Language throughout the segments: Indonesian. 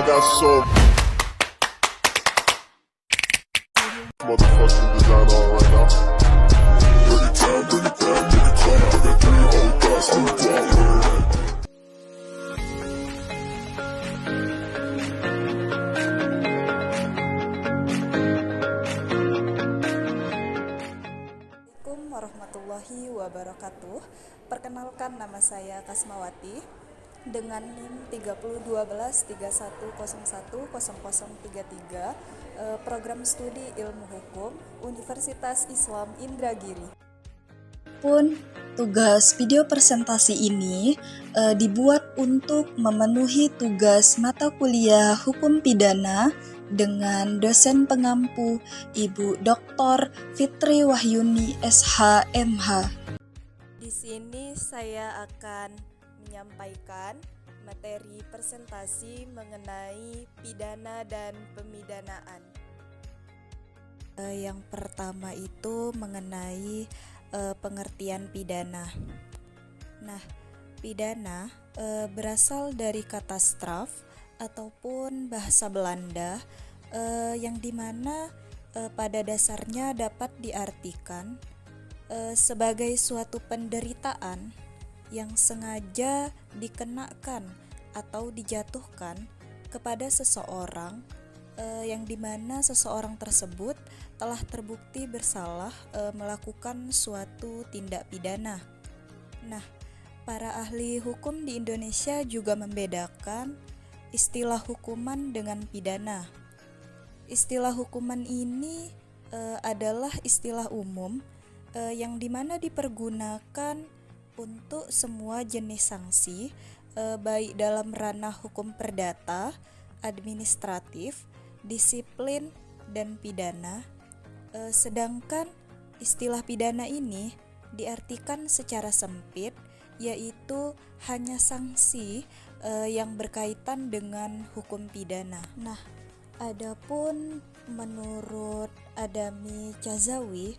got some motherfucking design on right now. Bring it down, bring it down, bring it down. I got 3 whole thoughts to drop. Assalamualaikum warahmatullahi wabarakatuh. Perkenalkan, nama saya Kasmawati dengan NIM 301231010033, program studi ilmu hukum Universitas Islam Indragiri. Tugas video presentasi ini dibuat untuk memenuhi tugas mata kuliah hukum pidana dengan dosen pengampu Ibu Dr. Fitri Wahyuni SH.MH. Di sini saya akan menyampaikan materi presentasi mengenai pidana dan pemidanaan. Yang pertama itu mengenai pengertian pidana. Nah, pidana berasal dari kata straf ataupun bahasa Belanda yang dimana pada dasarnya dapat diartikan sebagai suatu penderitaan yang sengaja dikenakan atau dijatuhkan kepada seseorang yang dimana seseorang tersebut telah terbukti bersalah melakukan suatu tindak pidana. Nah, para ahli hukum di Indonesia juga membedakan istilah hukuman dengan pidana. Istilah hukuman ini adalah istilah umum yang dimana dipergunakan untuk semua jenis sanksi, baik dalam ranah hukum perdata, administratif, disiplin, dan pidana. Sedangkan istilah pidana ini diartikan secara sempit, yaitu hanya sanksi yang berkaitan dengan hukum pidana. Nah, adapun menurut Adami Chazawi,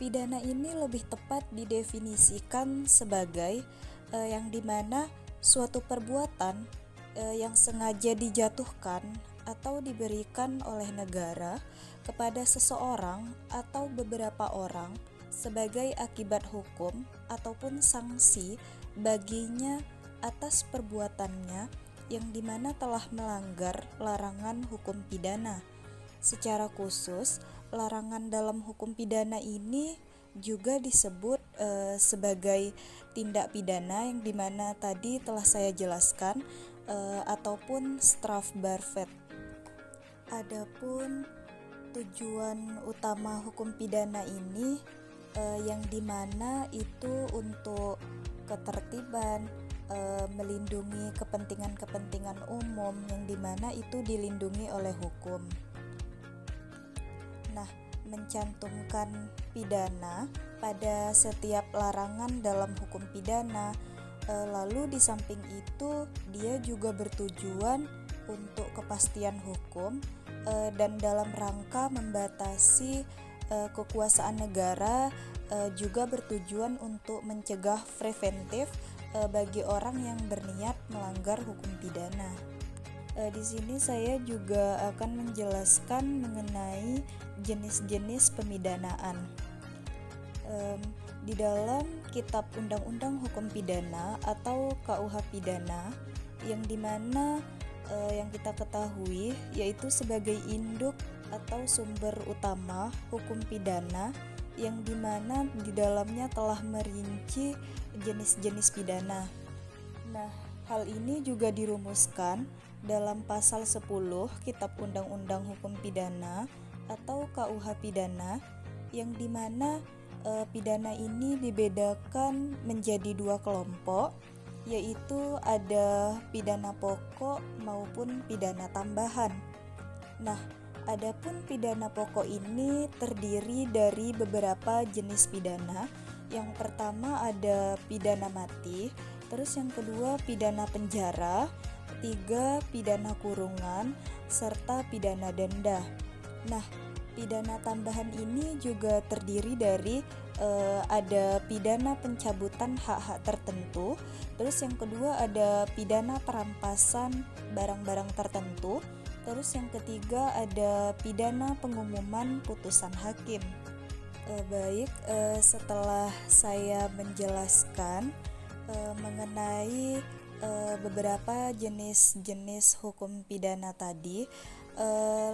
pidana ini lebih tepat didefinisikan sebagai yang dimana suatu perbuatan yang sengaja dijatuhkan atau diberikan oleh negara kepada seseorang atau beberapa orang sebagai akibat hukum ataupun sanksi baginya atas perbuatannya yang dimana telah melanggar larangan hukum pidana. Secara khusus, larangan dalam hukum pidana ini juga disebut sebagai tindak pidana yang dimana tadi telah saya jelaskan ataupun strafbarvet. Adapun tujuan utama hukum pidana ini yang dimana itu untuk ketertiban, melindungi kepentingan-kepentingan umum yang dimana itu dilindungi oleh hukum. Nah, mencantumkan pidana pada setiap larangan dalam hukum pidana, lalu di samping itu dia juga bertujuan untuk kepastian hukum dan dalam rangka membatasi kekuasaan negara, juga bertujuan untuk mencegah preventif bagi orang yang berniat melanggar hukum pidana. Di sini saya juga akan menjelaskan mengenai jenis-jenis pemidanaan. Di dalam Kitab Undang-Undang Hukum Pidana atau KUH Pidana, yang dimana yang kita ketahui yaitu sebagai induk atau sumber utama hukum pidana, yang dimana di dalamnya telah merinci jenis-jenis pidana. Nah, hal ini juga dirumuskan dalam pasal 10 Kitab Undang-Undang Hukum Pidana atau KUH Pidana, yang dimana pidana ini dibedakan menjadi 2 kelompok, yaitu ada pidana pokok maupun pidana tambahan. Nah, adapun pidana pokok ini terdiri dari beberapa jenis pidana. Yang pertama ada pidana mati, terus yang kedua pidana penjara, 3 pidana kurungan, serta pidana denda. Nah, pidana tambahan ini juga terdiri dari ada pidana pencabutan hak-hak tertentu, terus yang kedua ada pidana perampasan barang-barang tertentu, terus yang ketiga ada pidana pengumuman putusan hakim. Setelah saya menjelaskan mengenai beberapa jenis-jenis hukum pidana tadi,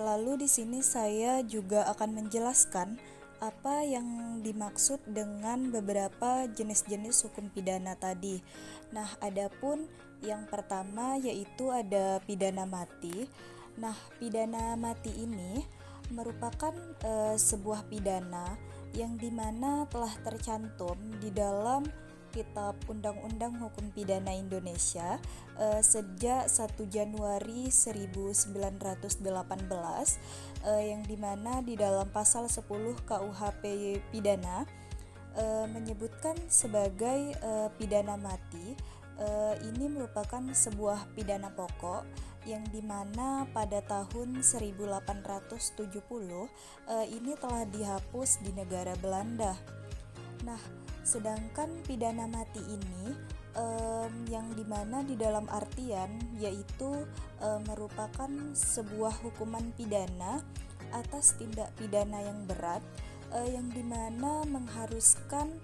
lalu di sini saya juga akan menjelaskan apa yang dimaksud dengan beberapa jenis-jenis hukum pidana tadi. Nah, adapun yang pertama yaitu ada pidana mati. Nah, pidana mati ini merupakan sebuah pidana yang dimana telah tercantum di dalam Kitab Undang-Undang Hukum Pidana Indonesia sejak 1 Januari 1918 yang dimana di dalam pasal 10 KUHP pidana menyebutkan sebagai pidana mati. Ini merupakan sebuah pidana pokok yang dimana pada tahun 1870 ini telah dihapus di negara Belanda. Nah, sedangkan pidana mati ini yang dimana di dalam artian yaitu merupakan sebuah hukuman pidana atas tindak pidana yang berat yang dimana mengharuskan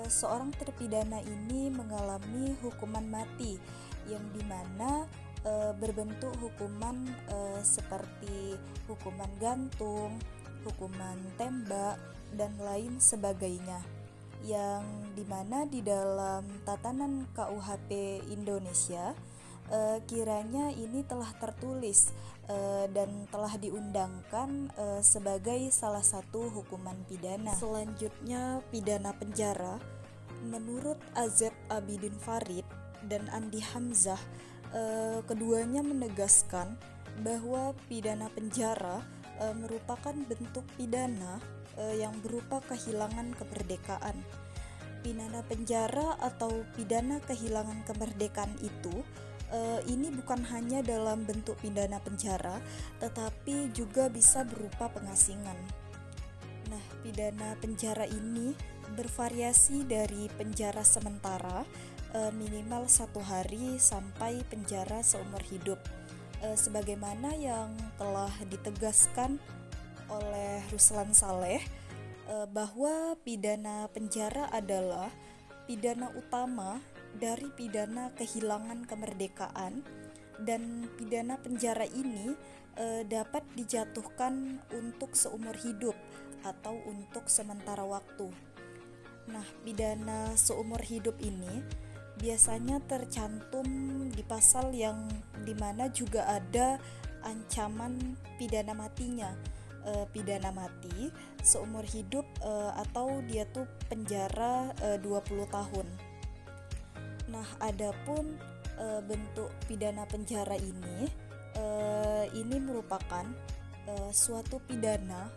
seorang terpidana ini mengalami hukuman mati yang dimana berbentuk hukuman seperti hukuman gantung, hukuman tembak, dan lain sebagainya, yang dimana di dalam tatanan KUHP Indonesia kiranya ini telah tertulis dan telah diundangkan sebagai salah satu hukuman pidana. Selanjutnya pidana penjara. Menurut AZ Abidin Farid dan Andi Hamzah, keduanya menegaskan bahwa pidana penjara merupakan bentuk pidana yang berupa kehilangan kemerdekaan. Pidana penjara atau pidana kehilangan kemerdekaan itu ini bukan hanya dalam bentuk pidana penjara, tetapi juga bisa berupa pengasingan. Nah, pidana penjara ini bervariasi dari penjara sementara minimal 1 hari sampai penjara seumur hidup, sebagaimana yang telah ditegaskan oleh Ruslan Saleh bahwa pidana penjara adalah pidana utama dari pidana kehilangan kemerdekaan, dan pidana penjara ini dapat dijatuhkan untuk seumur hidup atau untuk sementara waktu. Nah, pidana seumur hidup ini biasanya tercantum di pasal yang dimana juga ada ancaman pidana matinya, pidana mati seumur hidup atau dia tuh penjara 20 tahun. Nah, adapun bentuk pidana penjara ini merupakan suatu pidana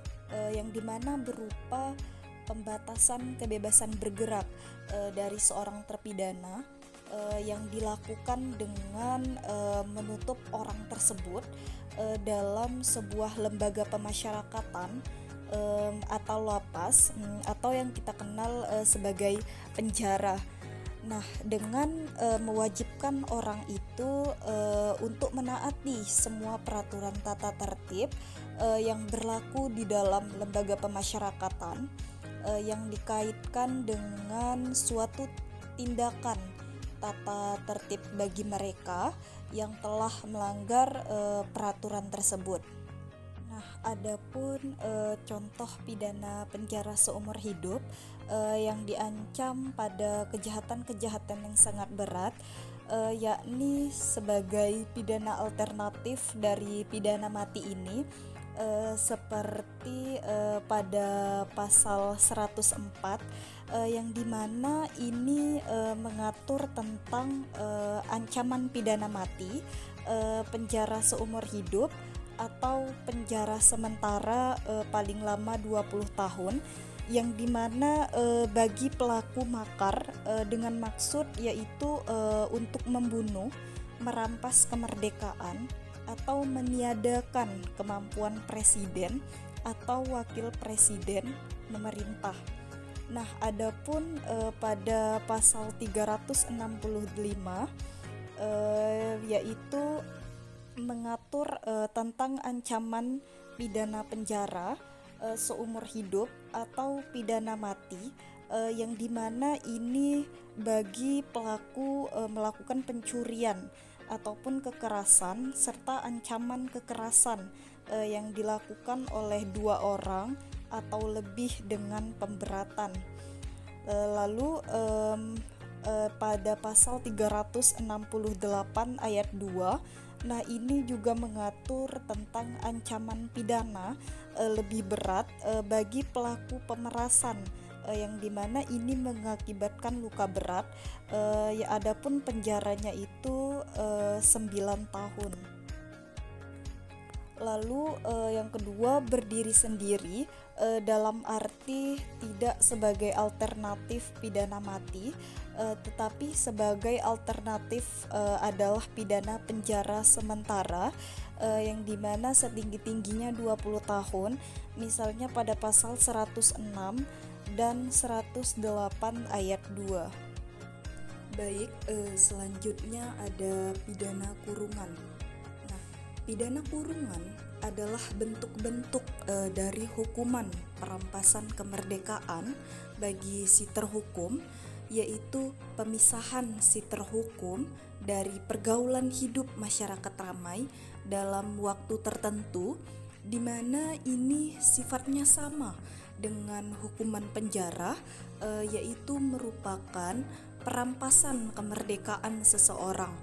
yang dimana berupa pembatasan kebebasan bergerak dari seorang terpidana yang dilakukan dengan menutup orang tersebut dalam sebuah lembaga pemasyarakatan atau lapas atau yang kita kenal sebagai penjara. Nah, dengan mewajibkan orang itu untuk menaati semua peraturan tata tertib yang berlaku di dalam lembaga pemasyarakatan yang dikaitkan dengan suatu tindakan tata tertib bagi mereka yang telah melanggar peraturan tersebut. Nah, adapun contoh pidana penjara seumur hidup yang diancam pada kejahatan-kejahatan yang sangat berat, yakni sebagai pidana alternatif dari pidana mati ini, seperti pada pasal 104 yang dimana ini mengatur tentang ancaman pidana mati, penjara seumur hidup atau penjara sementara paling lama 20 tahun, yang dimana bagi pelaku makar dengan maksud yaitu untuk membunuh, merampas kemerdekaan, atau meniadakan kemampuan presiden atau wakil presiden memerintah. Nah, adapun pada pasal 365 yaitu mengatur tentang ancaman pidana penjara seumur hidup atau pidana mati, yang dimana ini bagi pelaku melakukan pencurian ataupun kekerasan serta ancaman kekerasan yang dilakukan oleh 2 orang atau lebih dengan pemberatan. Lalu pada pasal 368 ayat 2, nah ini juga mengatur tentang ancaman pidana lebih berat bagi pelaku pemerasan, yang dimana ini mengakibatkan luka berat, ya adapun penjaranya itu 9 tahun. Lalu yang kedua, berdiri sendiri dalam arti tidak sebagai alternatif pidana mati, tetapi sebagai alternatif adalah pidana penjara sementara, yang dimana setinggi-tingginya 20 tahun, misalnya pada pasal 106 dan 108 ayat 2. Baik, selanjutnya ada pidana kurungan. Nah, pidana kurungan adalah bentuk-bentuk dari hukuman perampasan kemerdekaan bagi si terhukum, yaitu pemisahan si terhukum dari pergaulan hidup masyarakat ramai dalam waktu tertentu, di mana ini sifatnya sama dengan hukuman penjara, yaitu merupakan perampasan kemerdekaan seseorang.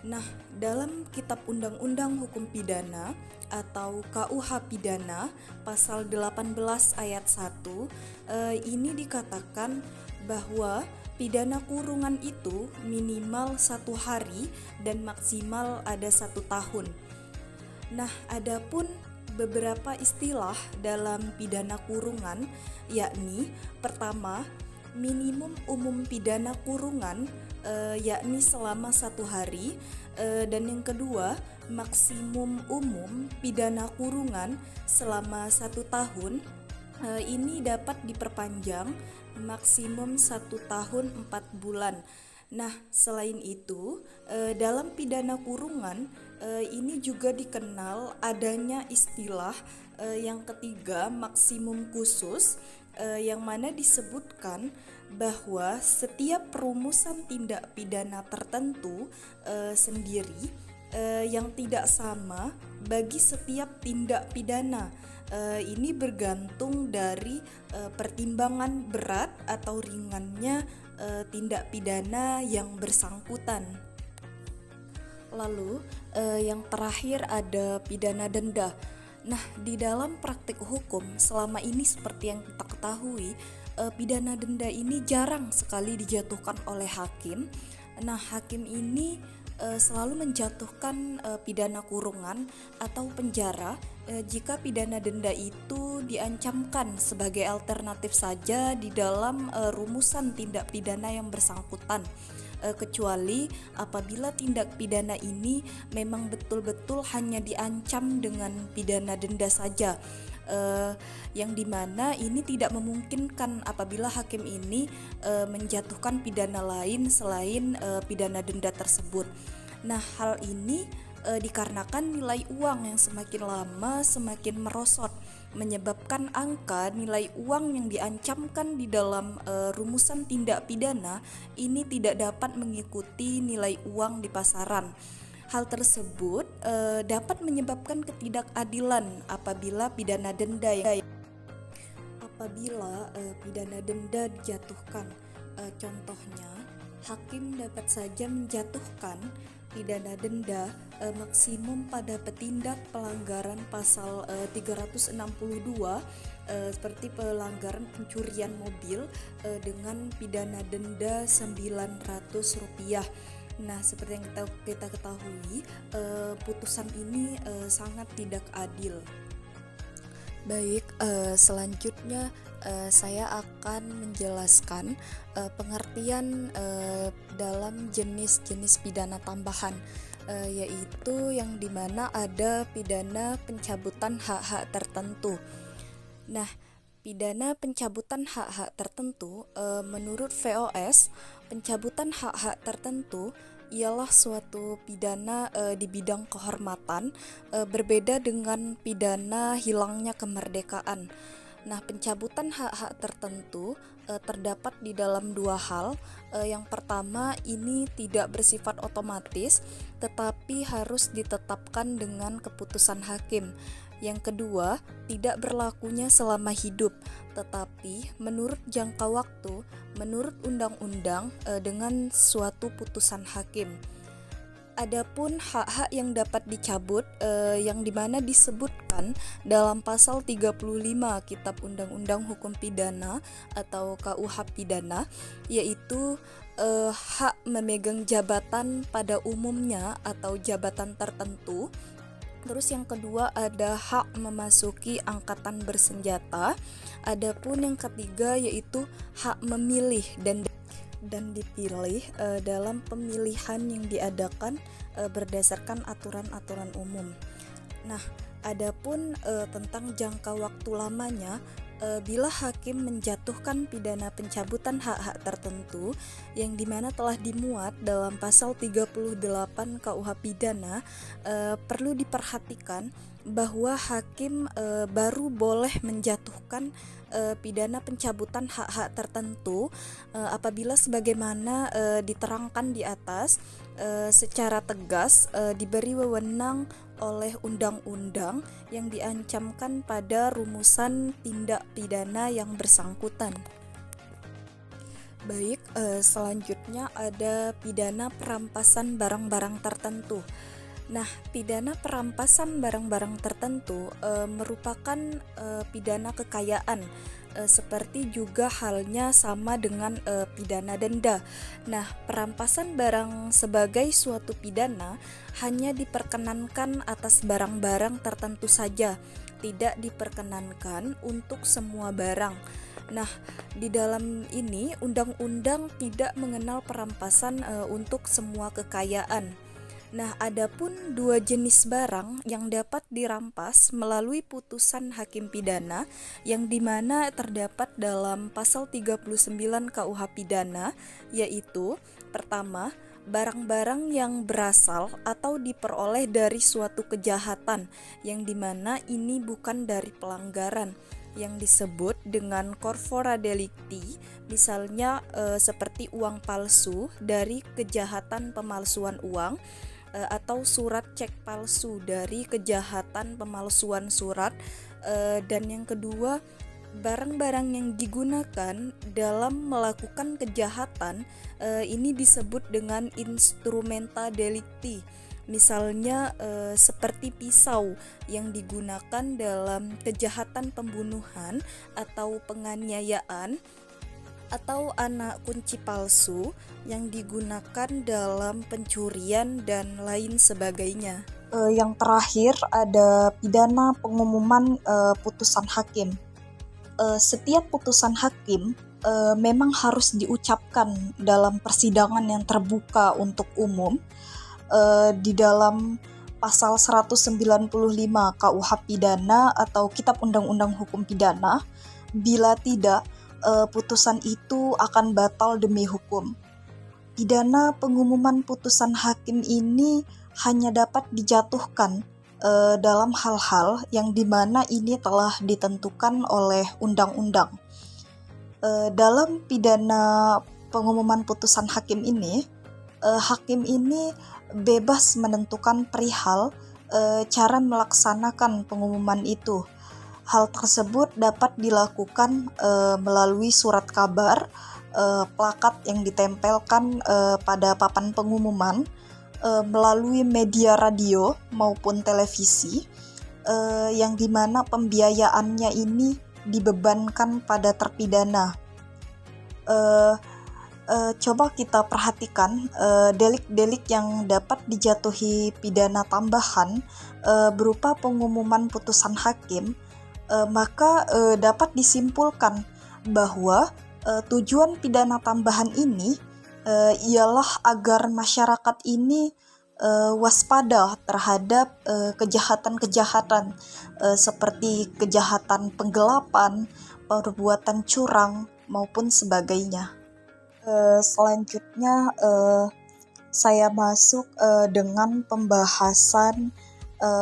Nah, dalam Kitab Undang-Undang Hukum Pidana atau KUH Pidana pasal 18 ayat 1, ini dikatakan bahwa pidana kurungan itu minimal 1 hari dan maksimal ada 1 tahun. Nah, adapun beberapa istilah dalam pidana kurungan, yakni pertama, minimum umum pidana kurungan, yakni selama 1 hari, dan yang kedua, maksimum umum pidana kurungan selama 1 tahun, ini dapat diperpanjang maksimum 1 tahun 4 bulan. Nah, selain itu, dalam pidana kurungan ini juga dikenal adanya istilah yang ketiga, maksimum khusus, yang mana disebutkan bahwa setiap perumusan tindak pidana tertentu sendiri yang tidak sama bagi setiap tindak pidana. Ini bergantung dari pertimbangan berat atau ringannya tindak pidana yang bersangkutan. Lalu yang terakhir ada pidana denda. Nah, di dalam praktik hukum selama ini seperti yang kita ketahui, pidana denda ini jarang sekali dijatuhkan oleh hakim. Nah, hakim ini selalu menjatuhkan pidana kurungan atau penjara jika pidana denda itu diancamkan sebagai alternatif saja di dalam rumusan tindak pidana yang bersangkutan, kecuali apabila tindak pidana ini memang betul-betul hanya diancam dengan pidana denda saja, yang dimana ini tidak memungkinkan apabila hakim ini menjatuhkan pidana lain selain pidana denda tersebut. Nah, hal ini dikarenakan nilai uang yang semakin lama semakin merosot, menyebabkan angka nilai uang yang diancamkan di dalam rumusan tindak pidana ini tidak dapat mengikuti nilai uang di pasaran. Hal tersebut dapat menyebabkan ketidakadilan apabila pidana denda dijatuhkan. Contohnya, hakim dapat saja menjatuhkan pidana denda maksimum pada petindak pelanggaran pasal 362 seperti pelanggaran pencurian mobil dengan pidana denda Rp900. Nah, seperti yang kita ketahui, putusan ini sangat tidak adil. Baik, selanjutnya saya akan menjelaskan pengertian dalam jenis-jenis pidana tambahan, yaitu yang dimana ada pidana pencabutan hak-hak tertentu. Nah, pidana pencabutan hak-hak tertentu, menurut VOS, pencabutan hak-hak tertentu ialah suatu pidana di bidang kehormatan, berbeda dengan pidana hilangnya kemerdekaan. Nah, pencabutan hak-hak tertentu terdapat di dalam dua hal. Yang pertama, ini tidak bersifat otomatis, tetapi harus ditetapkan dengan keputusan hakim. Yang kedua, tidak berlakunya selama hidup, tetapi menurut jangka waktu, menurut undang-undang dengan suatu putusan hakim. Adapun hak-hak yang dapat dicabut yang dimana disebutkan dalam pasal 35 Kitab Undang-Undang Hukum Pidana atau KUH Pidana, yaitu hak memegang jabatan pada umumnya atau jabatan tertentu. Terus yang kedua ada hak memasuki angkatan bersenjata. Adapun yang ketiga yaitu hak memilih dan dipilih dalam pemilihan yang diadakan berdasarkan aturan-aturan umum. Nah, adapun tentang jangka waktu lamanya, bila hakim menjatuhkan pidana pencabutan hak-hak tertentu yang dimana telah dimuat dalam pasal 38 KUH Pidana, perlu diperhatikan bahwa hakim baru boleh menjatuhkan pidana pencabutan hak-hak tertentu apabila sebagaimana diterangkan di atas secara tegas diberi wewenang oleh undang-undang yang diancamkan pada rumusan tindak pidana yang bersangkutan. Baik, selanjutnya ada pidana perampasan barang-barang tertentu. Nah, pidana perampasan barang-barang tertentu merupakan pidana kekayaan, seperti juga halnya sama dengan pidana denda. Nah, perampasan barang sebagai suatu pidana hanya diperkenankan atas barang-barang tertentu saja, tidak diperkenankan untuk semua barang. Nah, di dalam ini undang-undang tidak mengenal perampasan untuk semua kekayaan. Nah, adapun dua jenis barang yang dapat dirampas melalui putusan hakim pidana yang dimana terdapat dalam pasal 39 KUH Pidana, yaitu pertama, barang-barang yang berasal atau diperoleh dari suatu kejahatan yang dimana ini bukan dari pelanggaran yang disebut dengan corpora delicti, misalnya seperti uang palsu dari kejahatan pemalsuan uang, atau surat cek palsu dari kejahatan pemalsuan surat, dan yang kedua barang-barang yang digunakan dalam melakukan kejahatan ini disebut dengan instrumenta delicti, misalnya seperti pisau yang digunakan dalam kejahatan pembunuhan atau penganiayaan, atau anak kunci palsu yang digunakan dalam pencurian dan lain sebagainya. Yang terakhir ada pidana pengumuman putusan hakim. Setiap putusan hakim memang harus diucapkan dalam persidangan yang terbuka untuk umum di dalam pasal 195 KUH Pidana atau Kitab Undang-Undang Hukum Pidana. Bila tidak, putusan itu akan batal demi hukum. Pidana pengumuman putusan hakim ini hanya dapat dijatuhkan dalam hal-hal yang dimana ini telah ditentukan oleh undang-undang. Dalam pidana pengumuman putusan hakim ini, hakim ini bebas menentukan perihal cara melaksanakan pengumuman itu. Hal tersebut dapat dilakukan melalui surat kabar, plakat yang ditempelkan pada papan pengumuman, melalui media radio maupun televisi, yang dimana pembiayaannya ini dibebankan pada terpidana. Coba kita perhatikan delik-delik yang dapat dijatuhi pidana tambahan berupa pengumuman putusan hakim. Maka dapat disimpulkan bahwa tujuan pidana tambahan ini ialah agar masyarakat ini waspada terhadap kejahatan-kejahatan seperti kejahatan penggelapan perbuatan curang, maupun sebagainya. Selanjutnya saya masuk dengan pembahasan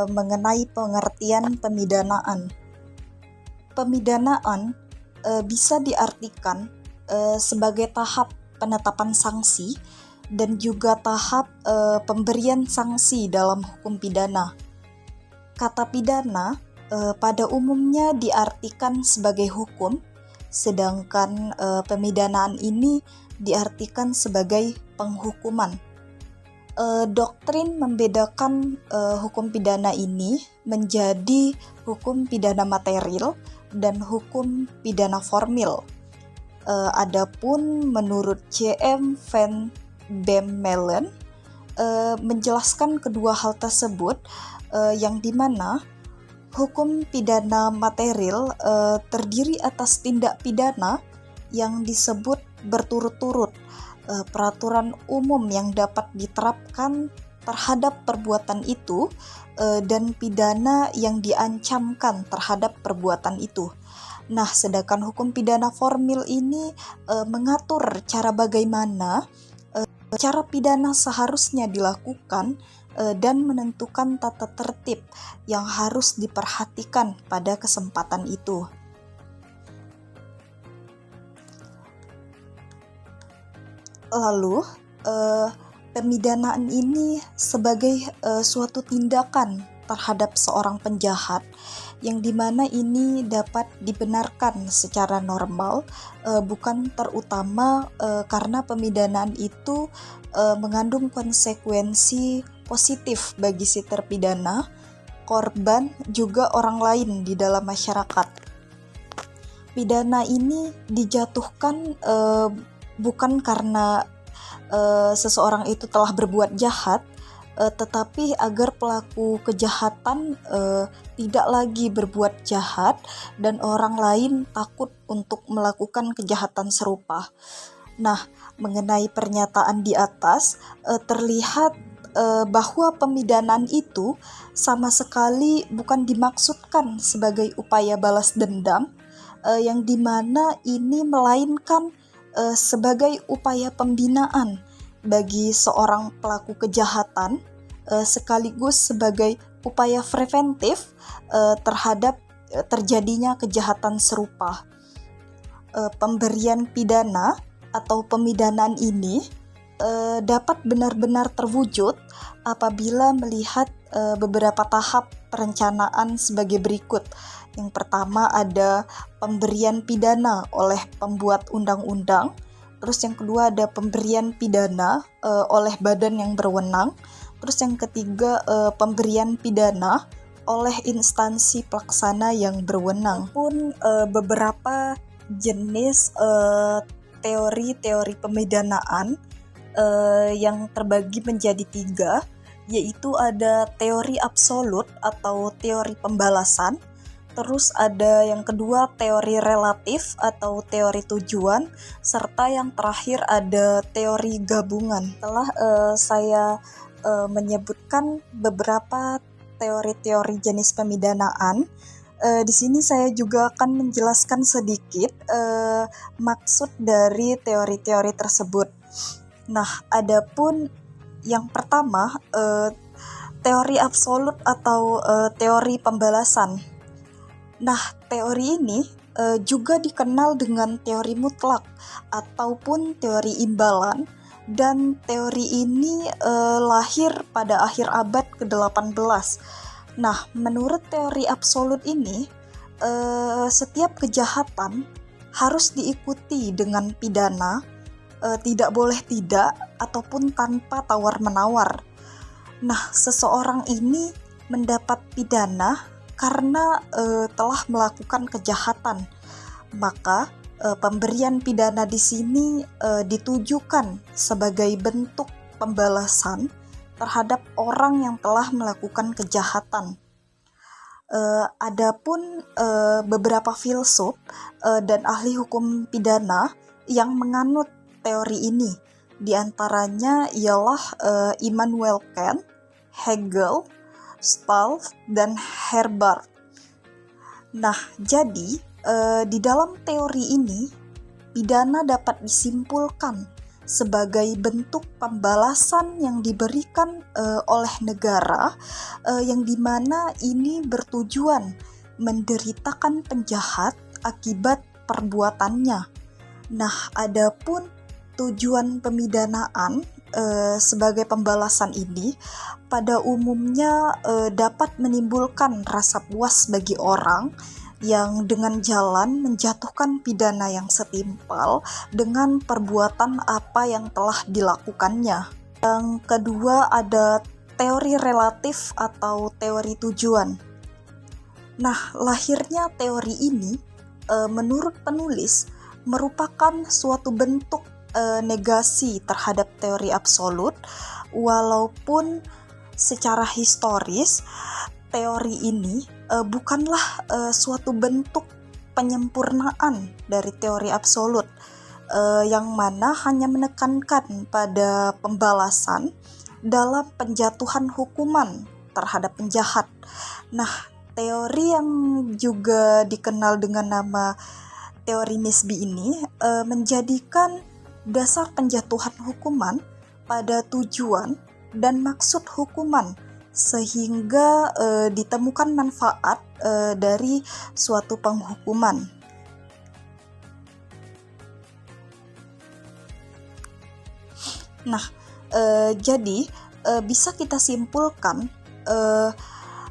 mengenai pengertian pemidanaan. Pemidanaan bisa diartikan sebagai tahap penetapan sanksi dan juga tahap pemberian sanksi dalam hukum pidana. Kata pidana pada umumnya diartikan sebagai hukum, sedangkan pemidanaan ini diartikan sebagai penghukuman. Doktrin membedakan hukum pidana ini menjadi hukum pidana material dan hukum pidana formil. Adapun menurut C.M. van Bemmelen menjelaskan kedua hal tersebut, yang dimana hukum pidana material terdiri atas tindak pidana yang disebut berturut-turut, peraturan umum yang dapat diterapkan terhadap perbuatan itu, dan pidana yang diancamkan terhadap perbuatan itu. Nah, sedangkan hukum pidana formil ini mengatur cara bagaimana cara pidana seharusnya dilakukan dan menentukan tata tertib yang harus diperhatikan pada kesempatan itu. Lalu, pemidanaan ini sebagai suatu tindakan terhadap seorang penjahat yang dimana ini dapat dibenarkan secara normal, bukan terutama karena pemidanaan itu mengandung konsekuensi positif bagi si terpidana, korban, juga orang lain di dalam masyarakat. Pidana ini dijatuhkan bukan karena seseorang itu telah berbuat jahat, tetapi agar pelaku kejahatan tidak lagi berbuat jahat dan orang lain takut untuk melakukan kejahatan serupa. Nah, mengenai pernyataan di atas, terlihat bahwa pemidanaan itu sama sekali bukan dimaksudkan sebagai upaya balas dendam, yang dimana ini melainkan sebagai upaya pembinaan bagi seorang pelaku kejahatan, sekaligus sebagai upaya preventif terhadap terjadinya kejahatan serupa. Pemberian pidana atau pemidanaan ini dapat benar-benar terwujud apabila melihat beberapa tahap perencanaan sebagai berikut. Yang pertama ada pemberian pidana oleh pembuat undang-undang. Terus yang kedua ada pemberian pidana oleh badan yang berwenang. Terus yang ketiga pemberian pidana oleh instansi pelaksana yang berwenang. Pun beberapa jenis teori-teori pemidanaan yang terbagi menjadi 3, yaitu ada teori absolut atau teori pembalasan. Terus ada yang kedua teori relatif atau teori tujuan, serta yang terakhir ada teori gabungan. Setelah saya menyebutkan beberapa teori-teori jenis pemidanaan, di sini saya juga akan menjelaskan sedikit maksud dari teori-teori tersebut. Nah, adapun yang pertama teori absolut atau teori pembalasan. Nah, teori ini juga dikenal dengan teori mutlak ataupun teori imbalan, dan teori ini lahir pada akhir abad ke-18. Nah, menurut teori absolut ini, setiap kejahatan harus diikuti dengan pidana, tidak boleh tidak, ataupun tanpa tawar-menawar. Nah, seseorang ini mendapat pidana karena telah melakukan kejahatan, maka pemberian pidana di sini ditujukan sebagai bentuk pembalasan terhadap orang yang telah melakukan kejahatan. Adapun beberapa filsuf dan ahli hukum pidana yang menganut teori ini, diantaranya ialah Immanuel Kant, Hegel, Stahl, dan Herbart. Nah, jadi Di dalam teori ini, pidana dapat disimpulkan sebagai bentuk pembalasan yang diberikan oleh negara yang dimana ini bertujuan menderitakan penjahat akibat perbuatannya. Nah, adapun tujuan pemidanaan sebagai pembalasan ini pada umumnya dapat menimbulkan rasa puas bagi orang yang dengan jalan menjatuhkan pidana yang setimpal dengan perbuatan apa yang telah dilakukannya. Yang kedua ada teori relatif atau teori tujuan. Nah, lahirnya teori ini menurut penulis merupakan suatu bentuk negasi terhadap teori absolut, walaupun secara historis teori ini bukanlah suatu bentuk penyempurnaan dari teori absolut yang mana hanya menekankan pada pembalasan dalam penjatuhan hukuman terhadap penjahat. Nah, teori yang juga dikenal dengan nama teori Nisbi ini menjadikan dasar penjatuhan hukuman pada tujuan dan maksud hukuman, sehingga ditemukan manfaat dari suatu penghukuman. Nah, jadi bisa kita simpulkan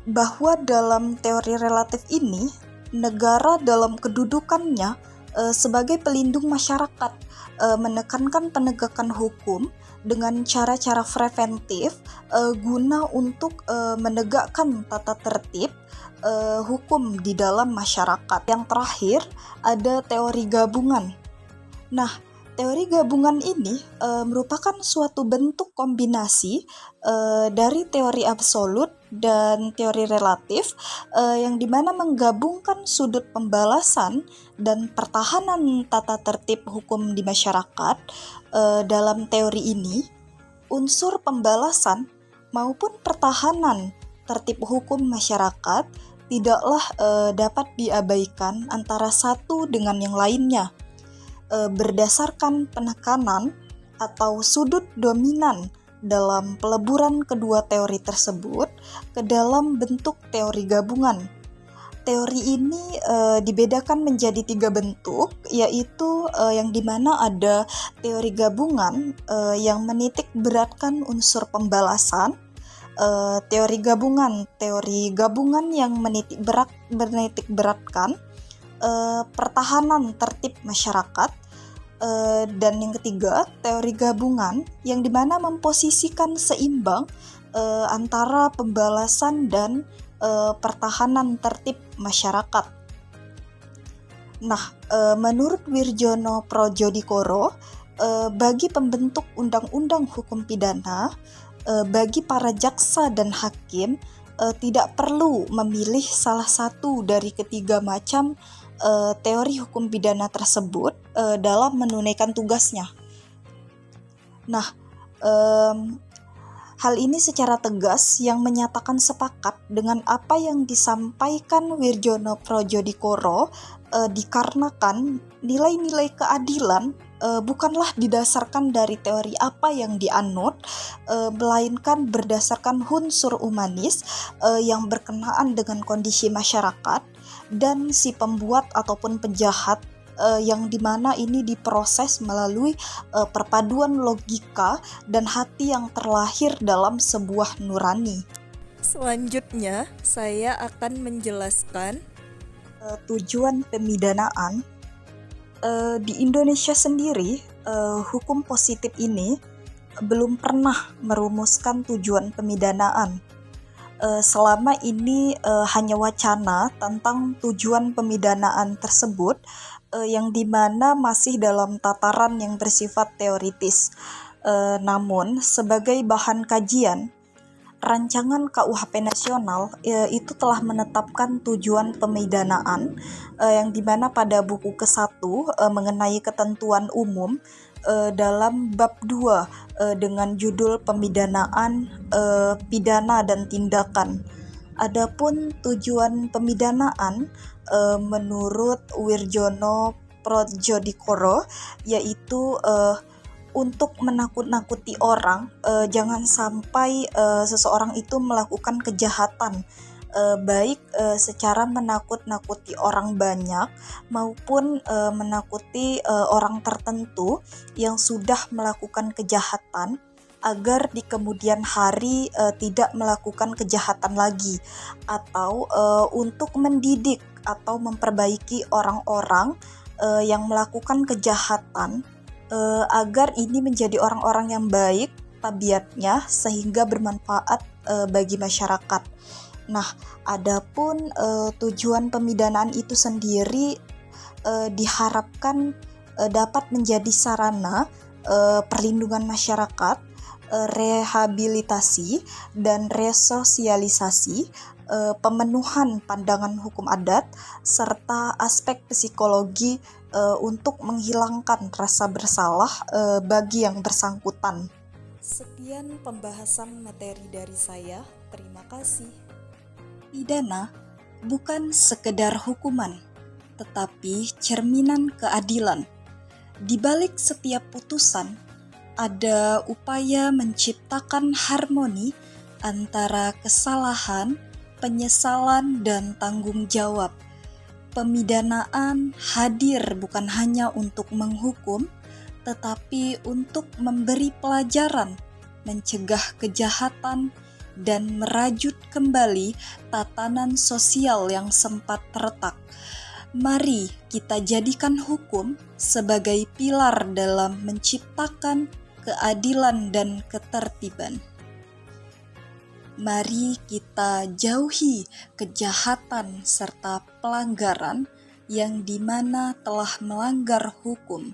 bahwa dalam teori relatif ini, negara dalam kedudukannya sebagai pelindung masyarakat menekankan penegakan hukum dengan cara-cara preventif guna untuk menegakkan tata tertib hukum di dalam masyarakat. Yang terakhir ada teori gabungan. Nah, teori gabungan ini merupakan suatu bentuk kombinasi dari teori absolut dan teori relatif yang dimana menggabungkan sudut pembalasan dan pertahanan tata tertib hukum di masyarakat. Dalam teori ini, unsur pembalasan maupun pertahanan tertib hukum masyarakat tidaklah dapat diabaikan antara satu dengan yang lainnya. Berdasarkan penekanan atau sudut dominan dalam peleburan kedua teori tersebut ke dalam bentuk teori gabungan. Teori ini dibedakan menjadi 3 bentuk, yaitu yang dimana ada teori gabungan yang menitik beratkan unsur pembalasan, teori gabungan yang menitik beratkan pertahanan tertib masyarakat, dan yang ketiga teori gabungan yang dimana memposisikan seimbang antara pembalasan dan pertahanan tertib masyarakat. Nah, menurut Wirjono Projodikoro, bagi pembentuk undang-undang hukum pidana, bagi para jaksa dan hakim tidak perlu memilih salah satu dari ketiga macam teori hukum pidana tersebut dalam menunaikan tugasnya. Nah, hal ini secara tegas yang menyatakan sepakat dengan apa yang disampaikan Wirjono Projodikoro dikarenakan nilai-nilai keadilan bukanlah didasarkan dari teori apa yang dianut, melainkan berdasarkan unsur humanis yang berkenaan dengan kondisi masyarakat dan si pembuat ataupun penjahat, yang dimana ini diproses melalui perpaduan logika dan hati yang terlahir dalam sebuah nurani. Selanjutnya, saya akan menjelaskan tujuan pemidanaan. Di Indonesia sendiri, hukum positif ini belum pernah merumuskan tujuan pemidanaan. Selama ini hanya wacana tentang tujuan pemidanaan tersebut yang dimana masih dalam tataran yang bersifat teoritis. Namun sebagai bahan kajian, rancangan KUHP nasional itu telah menetapkan tujuan pemidanaan yang dimana pada buku ke-1 mengenai ketentuan umum dalam bab 2 dengan judul pemidanaan, pidana dan tindakan. Adapun tujuan pemidanaan menurut Wirjono Projodikoro, yaitu untuk menakut-nakuti orang. Jangan sampai seseorang itu melakukan kejahatan, baik secara menakut-nakuti orang banyak maupun menakuti orang tertentu yang sudah melakukan kejahatan, agar di kemudian hari tidak melakukan kejahatan lagi, atau untuk mendidik atau memperbaiki orang-orang yang melakukan kejahatan, agar ini menjadi orang-orang yang baik tabiatnya sehingga bermanfaat bagi masyarakat. Nah, adapun tujuan pemidanaan itu sendiri diharapkan dapat menjadi sarana perlindungan masyarakat, rehabilitasi dan resosialisasi, pemenuhan pandangan hukum adat, serta aspek psikologi untuk menghilangkan rasa bersalah bagi yang bersangkutan. Sekian pembahasan materi dari saya. Terima kasih. Pidana bukan sekedar hukuman, tetapi cerminan keadilan. Di balik setiap putusan, ada upaya menciptakan harmoni antara kesalahan, penyesalan, dan tanggung jawab. Pemidanaan hadir bukan hanya untuk menghukum, tetapi untuk memberi pelajaran, mencegah kejahatan, dan merajut kembali tatanan sosial yang sempat retak. Mari kita jadikan hukum sebagai pilar dalam menciptakan keadilan dan ketertiban. Mari kita jauhi kejahatan serta pelanggaran yang dimana telah melanggar hukum.